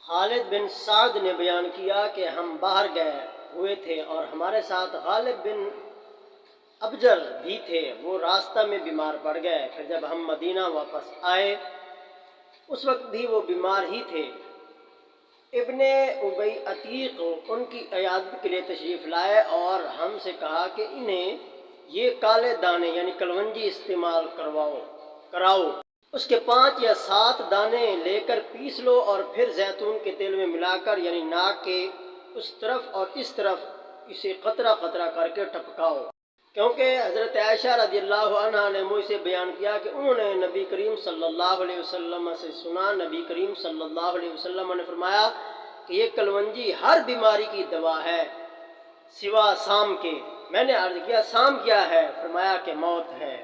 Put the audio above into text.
خالد بن سعد نے بیان کیا کہ ہم باہر گئے ہوئے تھے اور ہمارے ساتھ غالب بن ابجر بھی تھے، وہ راستہ میں بیمار پڑ گئے، پھر جب ہم مدینہ واپس آئے اس وقت بھی وہ بیمار ہی تھے۔ ابن ابی عتیق ان کی عیادت کے لیے تشریف لائے اور ہم سے کہا کہ انہیں یہ کالے دانے یعنی کلونجی استعمال کراؤ، اس کے 5 یا 7 دانے لے کر پیس لو اور پھر زیتون کے تیل میں ملا کر یعنی ناک کے اس طرف اور اس طرف اسے قطرہ قطرہ کر کے ٹپکاؤ، کیونکہ حضرت عائشہ رضی اللہ عنہا نے مجھ سے بیان کیا کہ انہوں نے نبی کریم صلی اللہ علیہ وسلم سے سنا، نبی کریم صلی اللہ علیہ وسلم نے فرمایا کہ یہ کلونجی ہر بیماری کی دوا ہے سوا سام کے۔ میں نے عرض کیا سام کیا ہے؟ فرمایا کہ موت ہے۔